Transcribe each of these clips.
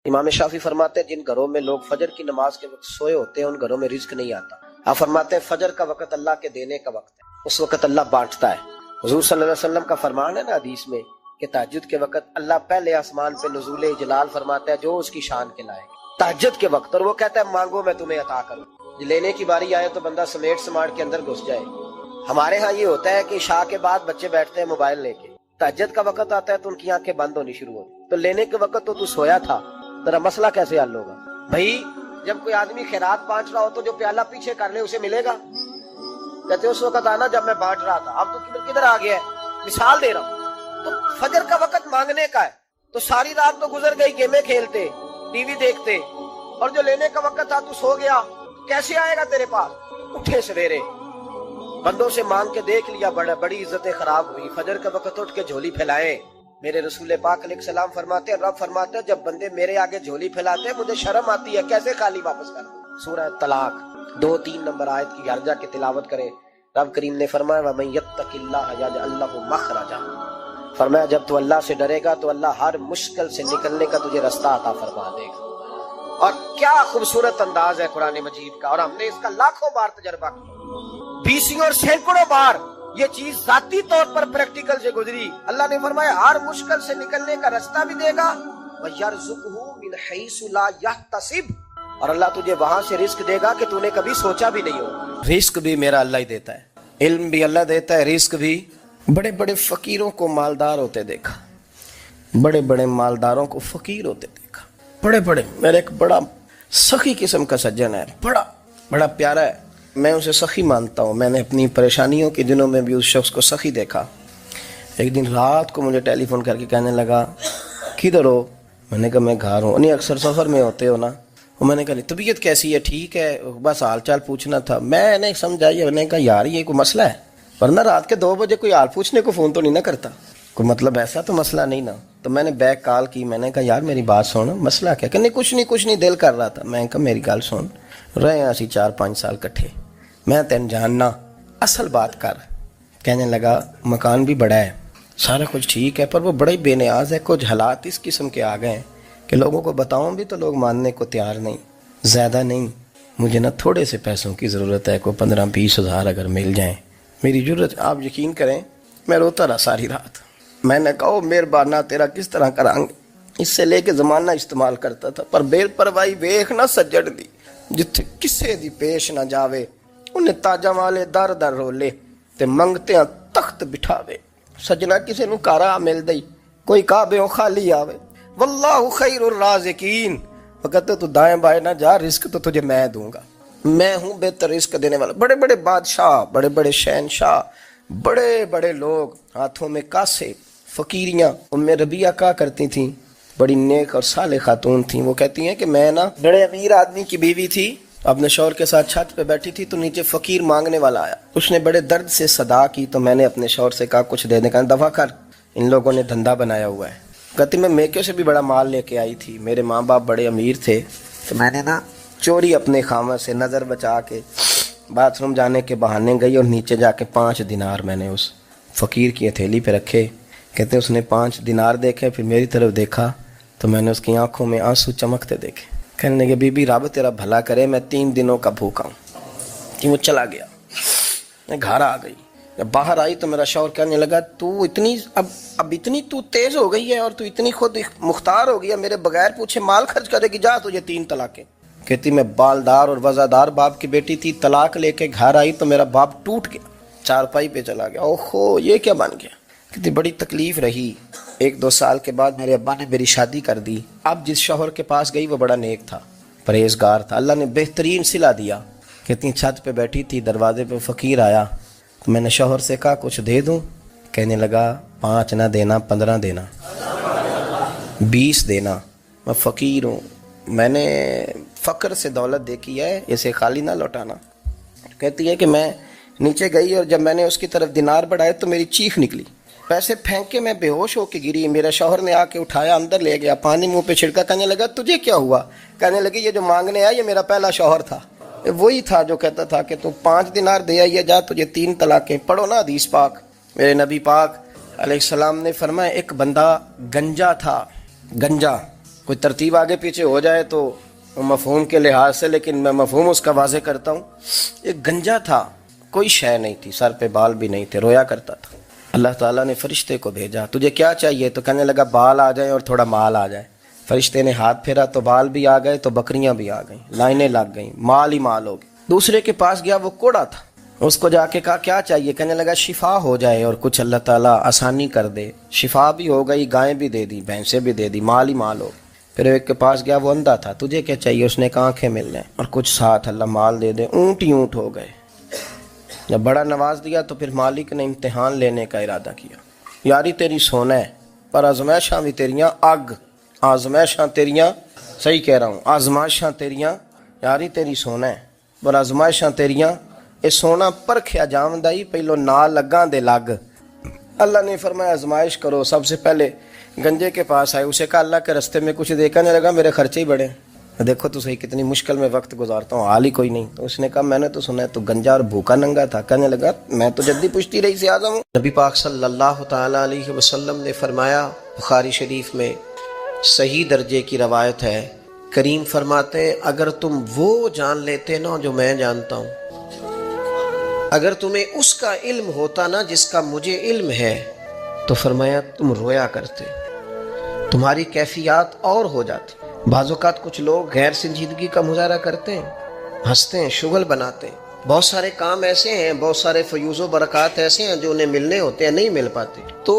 امام شافعی فرماتے ہیں جن گھروں میں لوگ فجر کی نماز کے وقت سوئے ہوتے ہیں ان گھروں میں رزق نہیں آتا۔ آپ فرماتے ہیں فجر کا وقت اللہ کے دینے کا وقت ہے، اس وقت اللہ بانٹتا ہے۔ حضور صلی اللہ علیہ وسلم کا فرمان ہے نا حدیث میں کہ تہجد کے وقت اللہ پہلے آسمان پہ نزول جلال فرماتا ہے جو اس کی شان کے لائق تہجد کے وقت، اور وہ کہتا ہے مانگو میں تمہیں عطا کروں۔ لینے کی باری آئے تو بندہ سمیٹ سماٹ کے اندر گھس جائے۔ ہمارے ہاں یہ ہوتا ہے کہ عشاء کے بعد بچے بیٹھتے ہیں موبائل لے کے، تہجد کا وقت آتا ہے تو ان کی آنکھیں بند ہونی شروع ہوتی، تو لینے کے وقت تو سویا تھا، ذرا مسئلہ کیسے حل ہوگا بھائی؟ جب کوئی آدمی خیرات بانٹ رہا ہو تو جو پیالہ پیچھے کر لے اسے ملے گا؟ کہتے اس وقت آنا جب میں بانٹ رہا تھا، اب تو کدھر آ گیا ہے؟ مثال دے رہا ہوں۔ تو فجر کا وقت مانگنے کا ہے، تو ساری رات تو گزر گئی گیمیں کھیلتے، ٹی وی دیکھتے، اور جو لینے کا وقت تھا تو سو گیا، کیسے آئے گا تیرے پاس؟ اٹھے سویرے بندوں سے مانگ کے دیکھ لیا، بڑی عزتیں خراب ہوئی۔ فجر کا وقت اٹھ کے جھولی پھیلائے۔ میرے رسول پاک علیہ السلام فرماتے ہیں، رب فرماتے ہیں جب بندے میرے آگے جھولی پھیلاتے ہیں مجھے شرم آتی ہے، کیسے خالی واپس کر دوں؟ سورہ طلاق 2-3 نمبر آیت کی گھر جا کے تلاوت کریں۔ رب کریم نے فرمایا وَمَن يَتَّقِ اللَّهَ يَجْعَل لَّهُ مَخْرَجًا، فرمایا جب تو اللہ سے ڈرے گا تو اللہ ہر مشکل سے نکلنے کا تجھے رستہ عطا فرما دے گا۔ اور کیا خوبصورت انداز ہے قرآن مجید کا، اور ہم نے اس کا لاکھوں بار تجربہ کیا، بیسوں اور سینکڑوں بار یہ چیز ذاتی طور پر پریکٹیکل سے گزری۔ اللہ نے فرمایا ہر مشکل سے نکلنے کا راستہ بھی دے گا، وَيَرْزُقْهُ مِنْ حَيْثُ لَا يَحْتَسِبُ، اور اللہ تجھے وہاں سے رزق دے گا کہ تو نے کبھی سوچا بھی نہیں ہو۔ رزق بھی میرا اللہ ہی دیتا ہے، علم بھی اللہ دیتا ہے، رزق بھی۔ بڑے بڑے فقیروں کو مالدار ہوتے دیکھا، بڑے بڑے مالداروں کو فقیر ہوتے دیکھا، بڑے بڑے۔ میرا ایک بڑا سخی قسم کا سجن ہے، بڑا پیارا ہے، میں اسے سخی مانتا ہوں۔ میں نے اپنی پریشانیوں کے دنوں میں بھی اس شخص کو سخی دیکھا۔ ایک دن رات کو مجھے ٹیلی فون کر کے کہنے لگا کدھر ہو؟ میں نے کہا میں گھر ہوں۔ نہیں اکثر سفر میں ہوتے ہو نا؟ میں نے کہا طبیعت کیسی ہے؟ ٹھیک ہے، بس حال چال پوچھنا تھا۔ میں نے سمجھائی، میں نے کہا یار یہ کوئی مسئلہ ہے، ورنہ رات کے 2 بجے کوئی حال پوچھنے کو فون تو نہیں نہ کرتا، کوئی مطلب ایسا تو مسئلہ نہیں نا؟ تو میں نے بیک کال کی، میں نے کہا یار میری بات سن، مسئلہ کیا؟ کہ نہیں کچھ نہیں دل کر رہا تھا۔ میں نے کہا میری گل سن، رہے ہیں اسی 4-5 سال کٹھے، میں تین جاننا، اصل بات کر۔ کہنے لگا مکان بھی بڑا ہے، سارا کچھ ٹھیک ہے، پر وہ بڑا ہی بے نیاز ہے، کچھ حالات اس قسم کے آ گئے ہیں کہ لوگوں کو بتاؤں بھی تو لوگ ماننے کو تیار نہیں، زیادہ نہیں، مجھے نا تھوڑے سے پیسوں کی ضرورت ہے، کوئی 15-20 ہزار اگر مل جائیں میری ضرورت۔ آپ یقین کریں میں روتا رہا ساری رات۔ میں نے کہا مہربانہ تیرا کس طرح کریں گے، اس سے لے کے زمانہ استعمال کرتا تھا، پر بے پرواہی ویکھ نہ سجڑ دی، جتھے کسے دی پیش نہ جاوے انہیں تاجاں والے در در رولے تے منگتے ہیں تخت بٹھاوے۔ سجنا کسے نو کارا مل دئی، کوئی کعبے خالی آوے، واللہ خیر الرازقین، وقت تو دائیں بائیں نہ جا، رزق تو تجھے میں دوں گا، میں ہوں بہتر رزق دینے والا۔ بڑے بڑے بادشاہ، بڑے بڑے شہنشاہ، بڑے بڑے لوگ، ہاتھوں میں کاسے، فقیریاں۔ ام ربیعہ کہا کرتی تھیں، بڑی نیک اور صالح خاتون تھیں، وہ کہتی ہیں کہ میں نا بڑے امیر آدمی کی بیوی تھی، اپنے شوہر کے ساتھ چھت پہ بیٹھی تھی تو نیچے فقیر مانگنے والا آیا، اس نے بڑے درد سے صدا کی تو میں نے اپنے شوہر سے کہا کچھ دے دے، کہا دفع کر، ان لوگوں نے دھندا بنایا ہوا ہے۔ کہتی میں میکے سے بھی بڑا مال لے کے آئی تھی، میرے ماں باپ بڑے امیر تھے، تو میں نے نا چوری اپنے خامہ سے نظر بچا کے باتھ روم جانے کے بہانے گئی اور نیچے جا کے 5 دینار میں نے اس فقیر کی ہتھیلی پہ رکھے۔ کہتے اس نے 5 دینار دیکھے، پھر میری طرف دیکھا تو میں نے اس کی آنکھوں میں آنسو چمکتے دیکھے۔ کہنے لگے بی بی رب تیرا بھلا کرے، میں 3 دنوں کا بھوکا ہوں۔ کہ وہ چلا گیا، میں گھر آ گئی، جب باہر آئی تو میرا شوہر کہنے لگا تو اتنی اب اتنی تو تیز ہو گئی ہے اور تو اتنی خود مختار ہو گئی ہے، میرے بغیر پوچھے مال خرچ کرے گی، جا تجھے 3 طلاقیں۔ کہتی میں بالدار اور وزادار باپ کی بیٹی تھی، طلاق لے کے گھر آئی تو میرا باپ ٹوٹ گیا، چارپائی پہ چلا گیا، اوہو یہ کیا بن گیا؟ کہتی بڑی تکلیف رہی۔ 1-2 سال کے بعد میرے ابا نے میری شادی کر دی۔ اب جس شوہر کے پاس گئی وہ بڑا نیک تھا، پرہیزگار تھا، اللہ نے بہترین صلہ دیا۔ کہتی چھت پہ بیٹھی تھی، دروازے پہ فقیر آیا تو میں نے شوہر سے کہا کچھ دے دوں؟ کہنے لگا 5 نہ دینا، 15 دینا، 20 دینا، میں فقیر ہوں، میں نے فقر سے دولت دیکھی ہے، اسے خالی نہ لوٹانا۔ کہتی ہے کہ میں نیچے گئی اور جب میں نے اس کی طرف دینار بڑھائے تو میری چیخ نکلی، پیسے پھینک کے میں بے ہوش ہو کے گری۔ میرے شوہر نے آ کے اٹھایا، اندر لے گیا، پانی منہ پہ چھڑکا، کہنے لگا تجھے کیا ہوا؟ کہنے لگی یہ جو مانگنے آیا یہ میرا پہلا شوہر تھا، وہی تھا جو کہتا تھا کہ تو 5 دینار دے آئیے، جا تجھے 3 طلاقیں۔ پڑھو نا حدیث پاک، میرے نبی پاک علیہ السلام نے فرمایا ایک بندہ گنجا تھا، گنجا کوئی ترتیب آگے پیچھے ہو جائے تو مفہوم کے لحاظ سے، لیکن میں مفہوم اس کا واضح کرتا ہوں. ایک گنجا تھا، کوئی شے نہیں تھی، سر پہ بال بھی نہیں تھے، رویا کرتا تھا. اللہ تعالیٰ نے فرشتے کو بھیجا، تجھے کیا چاہیے؟ تو کہنے لگا بال آ جائیں اور تھوڑا مال آ جائے. فرشتے نے ہاتھ پھیرا تو بال بھی آ گئے تو بکریاں بھی آ گئیں، لائنیں لگ گئیں، مال ہی مال ہو گئے. دوسرے کے پاس گیا، وہ کوڑا تھا، اس کو جا کے کہا کیا چاہیے؟ کہنے لگا شفا ہو جائے اور کچھ اللہ تعالیٰ آسانی کر دے. شفا بھی ہو گئی، گائیں بھی دے دی، بھینسیں بھی دے دی، مال ہی مال ہو گئے. پھر ایک کے پاس گیا، وہ اندھا تھا، تجھے کیا چاہیے؟ اس نے کہا آنکھیں مل جائیں اور کچھ ساتھ اللہ مال دے دے. اونٹ ہی اونٹ ہو گئے. جب بڑا نواز دیا تو پھر مالک نے امتحان لینے کا ارادہ کیا. یاری تیری سونا ہے پر آزمائشاں بھی تیریاں اگ، آزمائشاں تیریاں، صحیح کہہ رہا ہوں، آزمائشاں تیریاں، یاری تیری سونا ہے پر آزمائشاں تیریاں، اے سونا پرکھیا جاوندا ہی پہلو نہ لگاں دے لگ. اللہ نے فرمایا آزمائش کرو. سب سے پہلے گنجے کے پاس آئے، اسے کہا اللہ کے رستے میں کچھ دیکھا نہیں لگا، میرے خرچے ہی بڑے. دیکھو تو صحیح کتنی مشکل میں وقت گزارتا ہوں، حال ہی کوئی نہیں. تو اس نے کہا میں نے تو سنا ہے تو گنجا اور بھوکا ننگا تھا. کہنے لگا میں تو جدی پشتی رہی سے اعظم ہوں. نبی پاک صلی اللہ تعالی علیہ وسلم نے فرمایا، بخاری شریف میں صحیح درجے کی روایت ہے، کریم فرماتے ہیں اگر تم وہ جان لیتے نا جو میں جانتا ہوں، اگر تمہیں اس کا علم ہوتا نا جس کا مجھے علم ہے، تو فرمایا تم رویا کرتے، تمہاری کیفیات اور ہو جاتی. بعض اوقات کچھ لوگ غیر سنجیدگی کا مظاہرہ کرتے ہیں، ہنستے ہیں، شغل بناتے ہیں. بہت سارے کام ایسے ہیں، بہت سارے فیوز و برکات ایسے ہیں جو انہیں ملنے ہوتے ہیں، نہیں مل پاتے. تو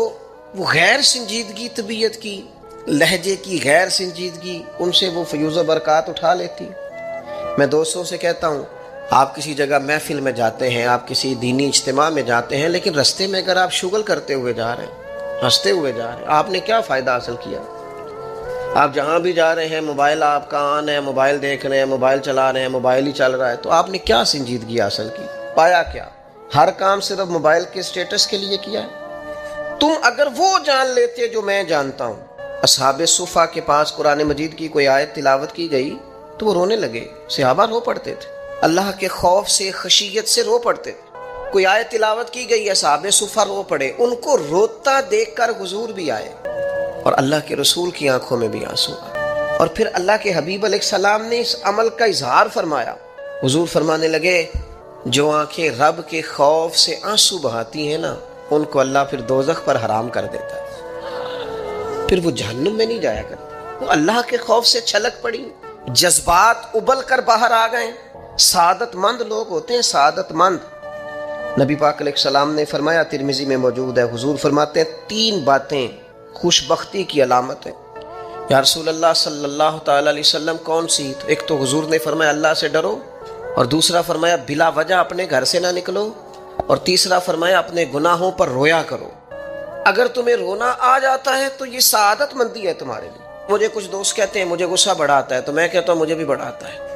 وہ غیر سنجیدگی طبیعت کی، لہجے کی غیر سنجیدگی، ان سے وہ فیوز و برکات اٹھا لیتی. میں دوستوں سے کہتا ہوں، آپ کسی جگہ محفل میں جاتے ہیں، آپ کسی دینی اجتماع میں جاتے ہیں، لیکن رستے میں اگر آپ شغل کرتے ہوئے جا رہے ہیں، ہنستے ہوئے جا رہے ہیں، آپ نے کیا فائدہ حاصل کیا؟ آپ جہاں بھی جا رہے ہیں، موبائل آپ کا آن ہے، موبائل دیکھ رہے ہیں، موبائل چلا رہے ہیں، موبائل ہی چل رہا ہے، تو آپ نے کیا سنجیدگی حاصل کی؟ پایا کیا؟ ہر کام صرف موبائل کے سٹیٹس کے لیے کیا ہے. تم اگر وہ جان لیتے جو میں جانتا ہوں. اصحاب صفا کے پاس قرآن مجید کی کوئی آیت تلاوت کی گئی تو وہ رونے لگے. صحابہ رو پڑتے تھے، اللہ کے خوف سے، خشیت سے رو پڑتے تھے. کوئی آیت تلاوت کی گئی، اصحاب صفا رو پڑے. ان کو روتا دیکھ کر حضور بھی آئے اور اللہ کے رسول کی آنکھوں میں بھی آنسو آئے. اور پھر اللہ کے حبیب علیہ السلام نے اس عمل کا اظہار فرمایا. حضور فرمانے لگے جو آنکھیں رب کے خوف سے آنسو بہاتی ہیں نا، ان کو اللہ پھر دوزخ پر حرام کر دیتا ہے، پھر وہ جہنم میں نہیں جایا کرتے. وہ اللہ کے خوف سے چھلک پڑی، جذبات ابل کر باہر آ گئے. سعادت مند لوگ ہوتے ہیں، سعادت مند. نبی پاک علیہ السلام نے فرمایا، ترمذی میں موجود ہے، حضور فرماتے ہیں 3 باتیں خوش بختی کی علامت ہے. یا رسول اللہ صلی اللہ تعالی علیہ وسلم کون سی؟ تو ایک تو حضور نے فرمایا اللہ سے ڈرو، اور دوسرا فرمایا بلا وجہ اپنے گھر سے نہ نکلو، اور تیسرا فرمایا اپنے گناہوں پر رویا کرو. اگر تمہیں رونا آ جاتا ہے تو یہ سعادت مندی ہے تمہارے لیے. مجھے کچھ دوست کہتے ہیں مجھے غصہ بڑا آتا ہے، تو میں کہتا ہوں مجھے بھی بڑا آتا ہے،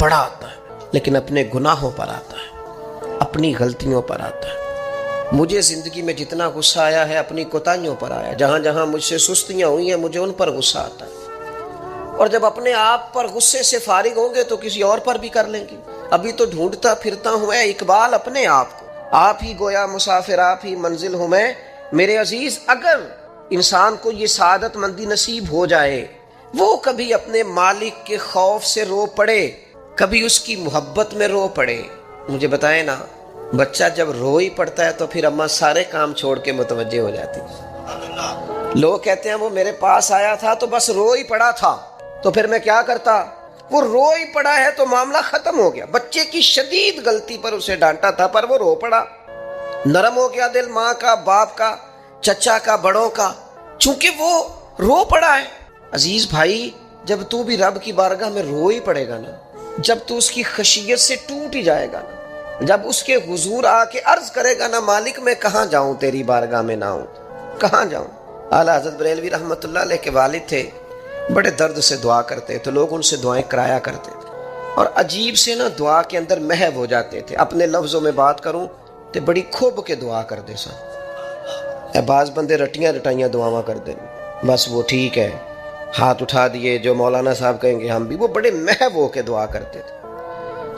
بڑا آتا ہے، لیکن اپنے گناہوں پر آتا ہے، اپنی غلطیوں پر آتا ہے. مجھے زندگی میں جتنا غصہ آیا ہے اپنی کوتاہیوں پر آیا. جہاں جہاں مجھ سے سستیاں ہوئی ہیں مجھے ان پر غصہ آتا ہے. اور جب اپنے آپ پر غصے سے فارغ ہوں گے تو کسی اور پر بھی کر لیں گے. ابھی تو ڈھونڈتا پھرتا ہوں اے اقبال اپنے آپ کو، آپ ہی گویا مسافر، آپ ہی منزل ہوں میں. میرے عزیز، اگر انسان کو یہ سعادت مندی نصیب ہو جائے، وہ کبھی اپنے مالک کے خوف سے رو پڑے، کبھی اس کی محبت میں رو پڑے. مجھے بتائیں نا، بچہ جب رو ہی پڑتا ہے تو پھر اماں سارے کام چھوڑ کے متوجہ ہو جاتی. لوگ کہتے ہیں وہ میرے پاس آیا تھا تو بس رو ہی پڑا تھا، تو پھر میں کیا کرتا؟ وہ رو ہی پڑا ہے تو معاملہ ختم ہو گیا. بچے کی شدید غلطی پر اسے ڈانٹا تھا پر وہ رو پڑا، نرم ہو گیا دل ماں کا، باپ کا، چچا کا، بڑوں کا، چونکہ وہ رو پڑا ہے. عزیز بھائی، جب تو بھی رب کی بارگاہ میں رو ہی پڑے گا نا، جب تو اس کی خشیت سے ٹوٹ ہی جائے گا نا، جب اس کے حضور آ کے عرض کرے گا نا مالک میں کہاں جاؤں تیری بارگاہ میں نہ ہوں، کہاں جاؤں. اعلیٰ حضرت بریلوی رحمۃ اللہ علیہ کے والد تھے، بڑے درد سے دعا کرتے تو لوگ ان سے دعائیں کرایا کرتے تھے، اور عجیب سے نا دعا کے اندر محو ہو جاتے تھے. اپنے لفظوں میں بات کروں تو بڑی کھوب کے دعا کر دے سن. بعض بندے رٹیاں رٹائیاں دعاواں کر دیں، بس وہ ٹھیک ہے، ہاتھ اٹھا دیے، جو مولانا صاحب کہیں گے ہم بھی. وہ بڑے محو ہو کے دعا کرتے تھے.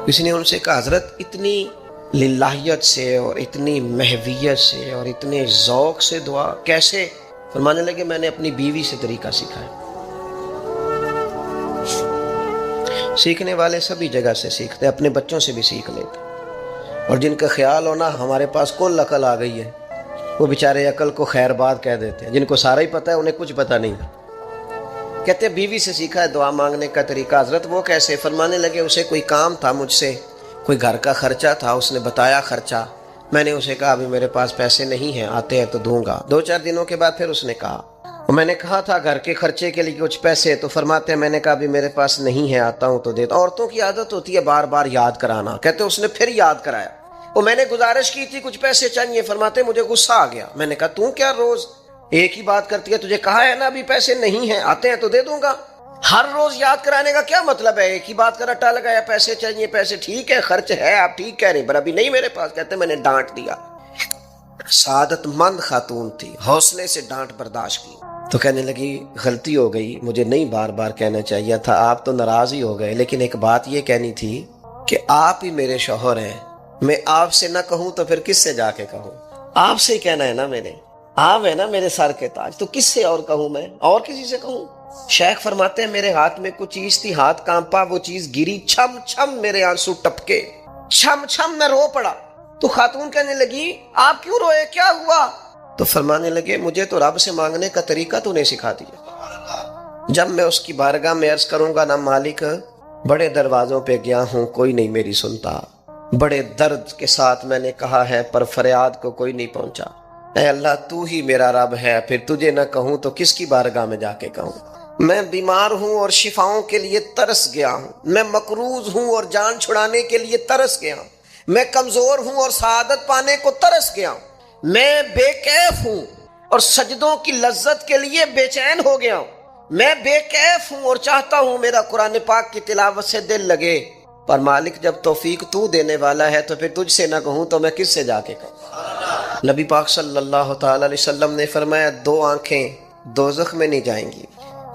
کسی نے ان سے کہا حضرت اتنی للہیت سے اور اتنی محویت سے اور اتنے ذوق سے دعا کیسے؟ فرمانے لگے میں نے اپنی بیوی سے طریقہ سیکھا ہے. سیکھنے والے سبھی جگہ سے سیکھتے، اپنے بچوں سے بھی سیکھ لیتے، اور جن کا خیال ہونا ہمارے پاس کل عقل آ گئی ہے، وہ بیچارے عقل کو خیر بات کہہ دیتے ہیں، جن کو سارا ہی پتہ ہے انہیں کچھ پتہ نہیں۔ کہتے بیوی سے سیکھا ہے دعا مانگنے کا طریقہ۔ حضرت وہ کیسے؟ فرمانے لگے اسے کوئی کام تھا مجھ سے، کوئی گھر کا خرچہ تھا، اس نے بتایا خرچہ، میں نے اسے کہا ابھی میرے پاس پیسے نہیں ہیں، آتے ہیں تو دوں گا۔ 2-4 دنوں کے بعد پھر اس نے کہا، میں نے کہا تھا گھر کے خرچے کے لیے کچھ پیسے، تو فرماتے ہیں میں نے کہا ابھی میرے پاس نہیں ہے، آتا ہوں تو دیتا۔ عورتوں کی عادت ہوتی ہے بار بار یاد کرانا، کہتے اس نے پھر یاد کرایا، وہ میں نے گزارش کی تھی کچھ پیسے چاہیے، فرماتے مجھے غصہ آ گیا، میں نے کہا تو کیا روز ایک ہی بات کرتی ہے، تجھے کہا ہے نا ابھی پیسے نہیں ہیں، آتے ہیں تو دے دوں گا۔ ہر روز یاد کرانے کا کیا مطلب ہے؟ ایک ہی بات کا رٹا لگایا، پیسے چاہیے، پیسے ٹھیک ہے، خرچ ہے، آپ ٹھیک کہہ رہے ہیں، پر ابھی نہیں میرے پاس۔ کہتے میں نے ڈانٹ دیا۔ سعادت مند خاتون تھی، حوصلے سے ڈانٹ برداشت کی، تو کہنے لگی غلطی ہو گئی، مجھے نہیں بار بار کہنا چاہیے تھا، آپ تو ناراض ہی ہو گئے، لیکن ایک بات یہ کہنی تھی کہ آپ ہی میرے شوہر ہیں، میں آپ سے نہ کہوں تو پھر کس سے جا کے کہوں؟ آپ سے ہی کہنا ہے نا، میرے آپ ہے نا میرے سر کے تاج، تو کس سے اور کہوں؟ میں اور کسی سے کہوں؟ شیخ فرماتے ہیں میرے ہاتھ میں کچھ چیز تھی، ہاتھ کانپا، وہ چیز گری، چھم چھم میرے آنسو ٹپکے، چھم چھم میں رو پڑا۔ تو خاتون کہنے لگی آپ کیوں روئے، کیا ہوا؟ تو فرمانے لگے مجھے تو رب سے مانگنے کا طریقہ تو نہیں سکھا دیا، جب میں اس کی بارگاہ میں عرض کروں گا نا مالک بڑے دروازوں پہ گیا ہوں کوئی نہیں میری سنتا، بڑے درد کے ساتھ میں نے کہا ہے پر فریاد کو کوئی نہیں پہنچا، اے اللہ تو ہی میرا رب ہے، پھر تجھے نہ کہوں تو کس کی بارگاہ میں جا کے کہوں؟ میں بیمار ہوں اور شفاؤں کے لیے ترس گیا ہوں، میں مقروض ہوں اور جان چھڑانے کے لیے ترس گیا ہوں، میں کمزور ہوں اور سعادت پانے کو ترس گیا ہوں، میں بے کیف ہوں اور سجدوں کی لذت کے لیے بے چین ہو گیا ہوں، میں بے کیف ہوں اور چاہتا ہوں میرا قرآن پاک کی تلاوت سے دل لگے، پر مالک جب توفیق تو دینے والا ہے تو پھر تجھ سے نہ کہوں تو میں کس سے جا کے کہوں؟ نبی پاک صلی اللہ تعالی علیہ وسلم نے فرمایا 2 آنکھیں دوزخ میں نہیں جائیں گی۔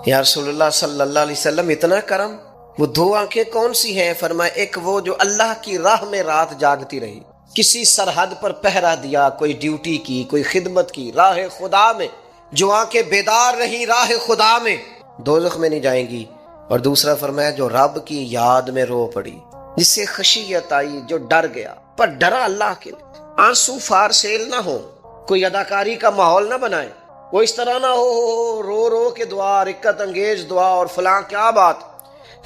یا رسول اللہ صلی اللہ علیہ وسلم اتنا کرم، وہ 2 آنکھیں کون سی ہیں؟ فرمایا ایک وہ جو اللہ کی راہ میں رات جاگتی رہی، کسی سرحد پر پہرا دیا، کوئی ڈیوٹی کی، کوئی خدمت کی، راہ خدا میں جو آنکھیں بیدار رہی راہ خدا میں، دوزخ میں نہیں جائیں گی۔ اور دوسرا فرمایا جو رب کی یاد میں رو پڑی، جس سے خشیت آئی، جو ڈر گیا پر ڈرا اللہ کے لیے، آنسو فار سیل نہ ہو، کوئی اداکاری کا ماحول نہ بنائے، وہ اس طرح نہ ہو رو رو کے دعا، رکت انگیز دعا، اور فلاں کیا بات،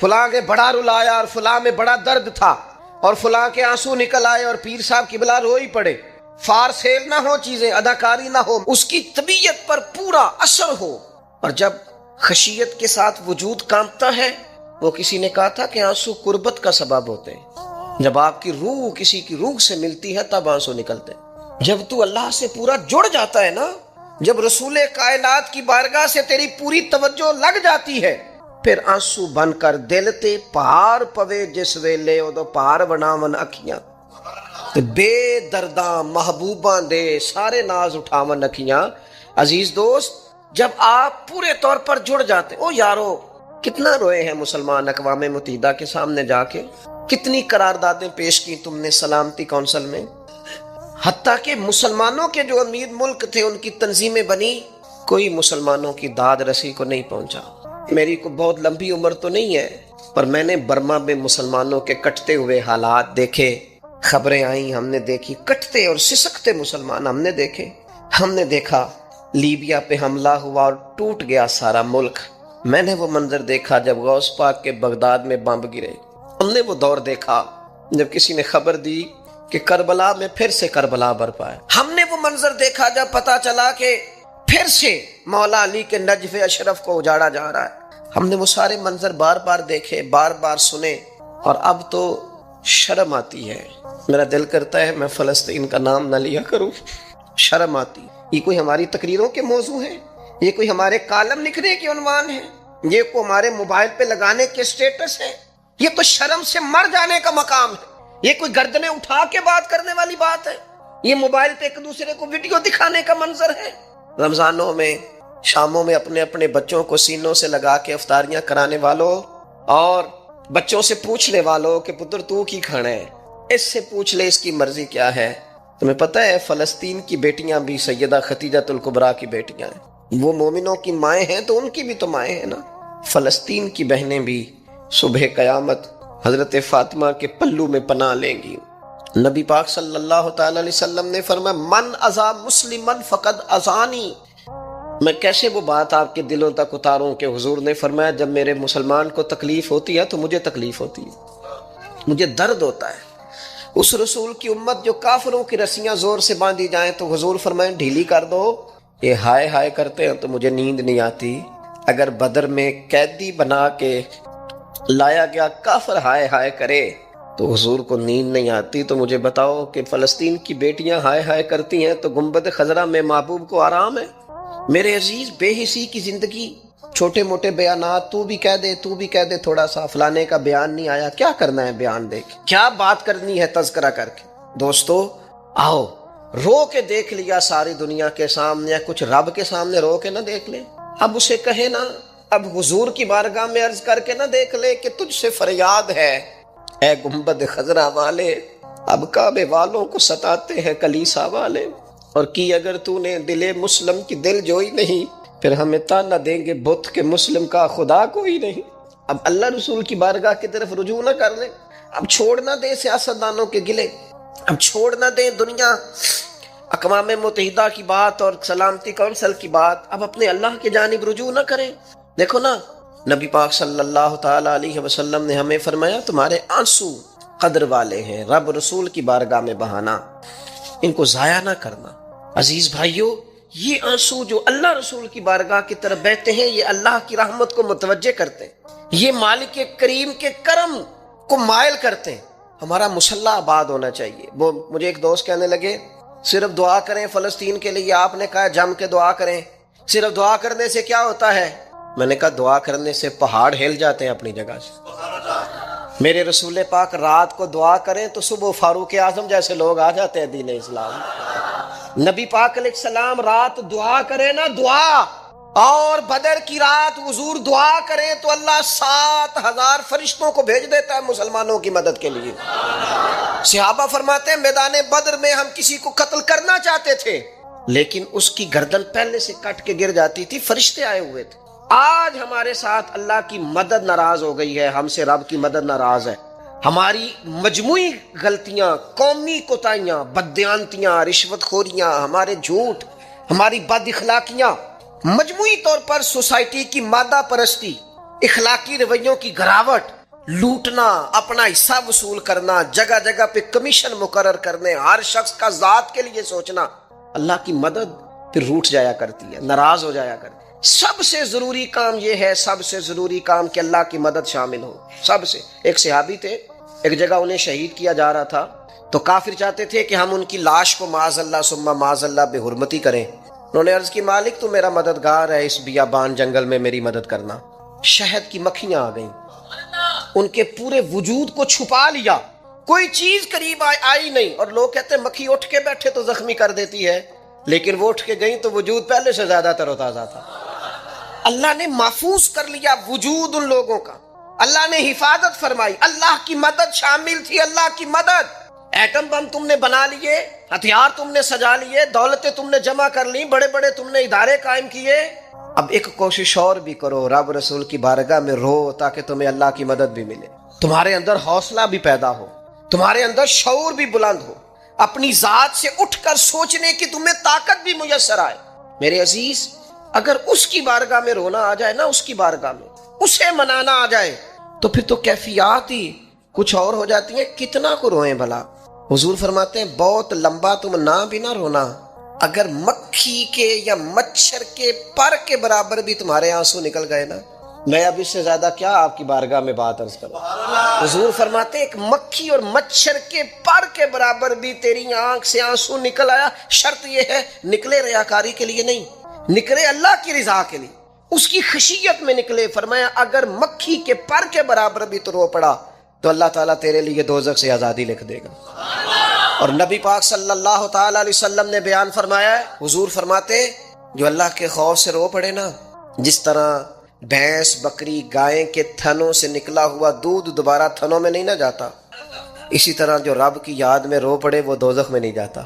فلاں کے بڑا رلایا اور فلاں میں بڑا درد تھا اور فلاں کے آنسو نکل آئے اور پیر صاحب قبلہ رو ہی پڑے، فار سیل نہ ہو چیزیں، اداکاری نہ ہو، اس کی طبیعت پر پورا اثر ہو۔ اور جب خشیت کے ساتھ وجود کانپتا ہے، وہ کسی نے کہا تھا کہ آنسو قربت کا سبب ہوتے ہیں، جب آپ کی روح کسی کی روح سے ملتی ہے تب آنسو نکلتے ہیں، جب تو اللہ سے پورا جڑ جاتا ہے نا، جب رسول کائنات کی بارگاہ سے تیری پوری توجہ لگ جاتی ہے، پھر آنسو بن کر دل تے پہاڑ پوے جس ویلے ادو پہاڑ بناون اکھیاں، بے درداں محبوباں دے سارے ناز اٹھاون اکھیاں۔ عزیز دوست جب آپ پورے طور پر جڑ جاتے، او یارو کتنا روئے ہیں مسلمان اقوام متحدہ کے سامنے جا کے، کتنی قراردادیں پیش کی تم نے سلامتی کونسل میں، حتیٰ کہ مسلمانوں کے جو امیر ملک تھے ان کی تنظیمیں بنی، کوئی مسلمانوں کی داد رسی کو نہیں پہنچا۔ میری کو بہت لمبی عمر تو نہیں ہے، پر میں نے برما میں مسلمانوں کے کٹتے ہوئے حالات دیکھے، خبریں آئیں، ہم نے دیکھی، کٹتے اور سسکتے مسلمان ہم نے دیکھے، ہم نے دیکھا لیبیا پہ حملہ ہوا اور ٹوٹ گیا سارا ملک، میں نے وہ منظر دیکھا جب غوث پاک کے بغداد میں بمب گرے، ہم نے وہ دور دیکھا جب کسی نے خبر دی کہ کربلا میں پھر سے کربلا برپا ہے، ہم نے وہ منظر دیکھا جب پتا چلا کہ پھر سے مولا علی کے نجف اشرف کو اجاڑا جا رہا ہے، ہم نے وہ سارے منظر بار بار دیکھے، بار بار سنے، اور اب تو شرم آتی ہے، میرا دل کرتا ہے میں فلسطین کا نام نہ لیا کروں، شرم آتی۔ یہ کوئی ہماری تقریروں کے موضوع ہیں؟ یہ کوئی ہمارے کالم لکھنے کے عنوان ہیں؟ یہ کوئی ہمارے موبائل پہ لگانے کے سٹیٹس ہیں؟ یہ تو شرم سے مر جانے کا مقام ہے، یہ کوئی گردنیں اٹھا کے بات کرنے والی بات ہے؟ یہ موبائل پہ ایک دوسرے کو ویڈیو دکھانے کا منظر ہے؟ رمضانوں میں شاموں میں اپنے اپنے بچوں کو سینوں سے لگا کے افطاریاں کرانے والوں اور بچوں سے پوچھنے والوں کہ پتر تو کی کھانا ہے، اس سے پوچھ لے اس کی مرضی کیا ہے۔ تمہیں پتہ ہے فلسطین کی بیٹیاں بھی سیدہ خدیجۃ الکبریٰ کی بیٹیاں ہیں، وہ مومنوں کی مائیں ہیں تو ان کی بھی تو مائیں ہیں نا، فلسطین کی بہنیں بھی صبح قیامت حضرت فاطمہ کے پلو میں پناہ لیں گی۔ نبی پاک صلی اللہ تعالی علیہ وسلم نے فرمایا من اذا مسلمن فقد اذانی۔ میں کیسے وہ بات آپ کے دلوں تک اتاروں کہ حضور نے فرمایا جب میرے مسلمان کو تکلیف ہوتی ہے تو مجھے تکلیف ہوتی ہے، مجھے درد ہوتا ہے۔ اس رسول کی امت جو کافروں کی رسیاں زور سے باندھی جائیں تو حضور فرمائیں ڈھیلی کر دو، یہ ہائے ہائے کرتے ہیں تو مجھے نیند نہیں آتی۔ اگر بدر میں قیدی بنا کے لایا گیا کافر ہائے ہائے کرے تو حضور کو نیند نہیں آتی، تو مجھے بتاؤ کہ فلسطین کی بیٹیاں ہائے ہائے کرتی ہیں تو گنبد خضرا میں محبوب کو آرام ہے؟ میرے عزیز، بے حسی کی زندگی، چھوٹے موٹے بیانات، تو بھی کہہ دے تھوڑا سا، فلانے کا بیان نہیں آیا، کیا کرنا ہے بیان دے کے، کیا بات کرنی ہے تذکرہ کر کے؟ دوستو آؤ رو کے دیکھ لیا ساری دنیا کے سامنے، کچھ رب کے سامنے رو کے نہ دیکھ لے؟ اب اسے کہے نا، اب حضور کی بارگاہ میں عرض کر کے نہ دیکھ لے کہ تجھ سے فریاد ہے اے گنبد خضرا والے، اب کعبے والوں کو ستاتے ہیں کلیسا والے، اور کی اگر تو نے دل مسلم کی دل جوئی نہیں، پھر ہمیں تانا دیں گے بت کے مسلم کا خدا کوئی نہیں۔ اب اللہ رسول کی بارگاہ کی طرف رجوع نہ کر لیں، اب چھوڑ نہ دیں سیاستدانوں کے گلے، اب چھوڑ نہ دیں دنیا اقوام متحدہ کی بات اور سلامتی کونسل کی بات، اب اپنے اللہ کی جانب رجوع نہ کریں۔ دیکھو نا، نبی پاک صلی اللہ تعالی علیہ وسلم نے ہمیں فرمایا تمہارے آنسو قدر والے ہیں، رب رسول کی بارگاہ میں بہانا، ان کو ضائع نہ کرنا۔ عزیز بھائیو، یہ آنسو جو اللہ رسول کی بارگاہ کی طرف بہتے ہیں یہ اللہ کی رحمت کو متوجہ کرتے ہیں، یہ مالک کریم کے کرم کو مائل کرتے ہیں۔ ہمارا مسلح آباد ہونا چاہیے۔ وہ مجھے ایک دوست کہنے لگے صرف دعا کریں فلسطین کے لیے، آپ نے کہا جم کے دعا کریں، صرف دعا کرنے سے کیا ہوتا ہے؟ میں نے کہا دعا کرنے سے پہاڑ ہل جاتے ہیں اپنی جگہ سے۔ میرے رسول پاک رات کو دعا کریں تو صبح فاروق اعظم جیسے لوگ آ جاتے ہیں دین اسلام۔ نبی پاک علیہ السلام رات دعا کریں نا، دعا، اور بدر کی رات حضور دعا کریں تو اللہ 7,000 فرشتوں کو بھیج دیتا ہے مسلمانوں کی مدد کے لیے۔ صحابہ فرماتے ہیں میدان بدر میں ہم کسی کو قتل کرنا چاہتے تھے لیکن اس کی گردن پہلے سے کٹ کے گر جاتی تھی، فرشتے آئے ہوئے تھے۔ آج ہمارے ساتھ اللہ کی مدد ناراض ہو گئی ہے، ہم سے رب کی مدد ناراض ہے۔ ہماری مجموعی غلطیاں، قومی کوتاہیاں، بددیانتیاں، رشوت خوریاں، ہمارے جھوٹ، ہماری بد اخلاقیاں، مجموعی طور پر سوسائٹی کی مادہ پرستی، اخلاقی رویوں کی گراوٹ، لوٹنا، اپنا حصہ وصول کرنا، جگہ جگہ پہ کمیشن مقرر کرنے، ہر شخص کا ذات کے لیے سوچنا، اللہ کی مدد پھر روٹ جایا کرتی ہے، ناراض ہو جایا کرتی ہے۔ سب سے ضروری کام یہ ہے، سب سے ضروری کام کہ اللہ کی مدد شامل ہو۔ سب سے، ایک صحابی تھے، ایک جگہ انہیں شہید کیا جا رہا تھا تو کافر چاہتے تھے کہ ہم ان کی لاش کو معاذ اللہ ثم معاذ اللہ بے حرمتی کریں۔ انہوں نے عرض کی مالک تو میرا مددگار ہے، اس بیابان جنگل میں میری مدد کرنا۔ شہد کی مکھیاں آ گئیں، ان کے پورے وجود کو چھپا لیا، کوئی چیز قریب آئی نہیں، اور لوگ کہتے ہیں مکھی اٹھ کے بیٹھے تو زخمی کر دیتی ہے، لیکن وہ اٹھ کے گئیں تو وجود پہلے سے زیادہ تر و تازہ تھا۔ اللہ نے محفوظ کر لیا وجود ان لوگوں کا، اللہ نے حفاظت فرمائی، اللہ کی مدد شامل تھی، اللہ کی مدد۔ ایٹم بم تم نے بنا لیے، ہتھیار تم نے سجا لیے، دولتیں تم نے جمع کر لی، بڑے بڑے تم نے ادارے قائم کیے، اب ایک کوشش اور بھی کرو، رب رسول کی بارگاہ میں رو تاکہ تمہیں اللہ کی مدد بھی ملے، تمہارے اندر حوصلہ بھی پیدا ہو، تمہارے اندر شعور بھی بلند ہو، اپنی ذات سے اٹھ کر سوچنے کی تمہیں طاقت بھی میسر آئے۔ میرے عزیز، اگر اس کی بارگاہ میں رونا آ جائے نا، اس کی بارگاہ میں اسے منانا آ جائے تو پھر تو کیفیات ہی کچھ اور ہو جاتی ہیں۔ کتنا کو روئیں بھلا؟ حضور فرماتے ہیں بہت لمبا تم نہ بھی نہ رونا، اگر مکھی کے یا مچھر کے پر کے برابر بھی تمہارے آنسو نکل گئے نا، میں اب اس سے زیادہ کیا آپ کی بارگاہ میں بات عرض کروں۔ حضور فرماتے ہیں ایک مکھی اور مچھر کے پر کے برابر بھی تیری آنکھ سے آنسو نکل آیا، شرط یہ ہے نکلے ریاکاری کے لیے نہیں، نکلے اللہ کی رضا کے لیے، اس کی خشیت میں نکلے۔ فرمایا اگر مکھی کے پر کے برابر بھی تو رو پڑا تو اللہ تعالیٰ تیرے لیے دوزخ سے آزادی لکھ دے گا۔ اور نبی پاک صلی اللہ تعالی علیہ وسلم نے بیان فرمایا ہے، حضور فرماتے جو اللہ کے خوف سے رو پڑے نا، جس طرح بھینس، بکری، گائے کے تھنوں سے نکلا ہوا دودھ دوبارہ تھنوں میں نہیں نہ جاتا، اسی طرح جو رب کی یاد میں رو پڑے وہ دوزخ میں نہیں جاتا۔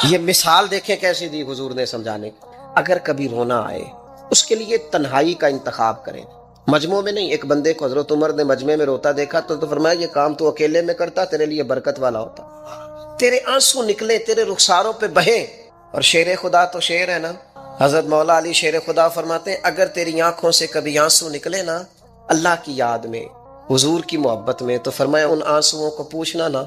یہ مثال دیکھیں کیسی دی حضور نے سمجھانے کی۔ اگر کبھی رونا آئے اس کے لیے تنہائی کا انتخاب کریں، مجموع میں نہیں، ایک بندے کو حضرت عمر نے مجمع میں روتا دیکھا تو فرمایا یہ کام تو اکیلے میں کرتا، تیرے لیے برکت والا ہوتا، تیرے آنسو نکلے، تیرے رخساروں پہ بہیں۔ اور شیر خدا تو شیر ہے نا، حضرت مولا علی شیر خدا فرماتے ہیں اگر تیری آنکھوں سے کبھی آنسو نکلے نا اللہ کی یاد میں، حضور کی محبت میں، تو فرمایا ان آنسوؤں کو پوچھنا نا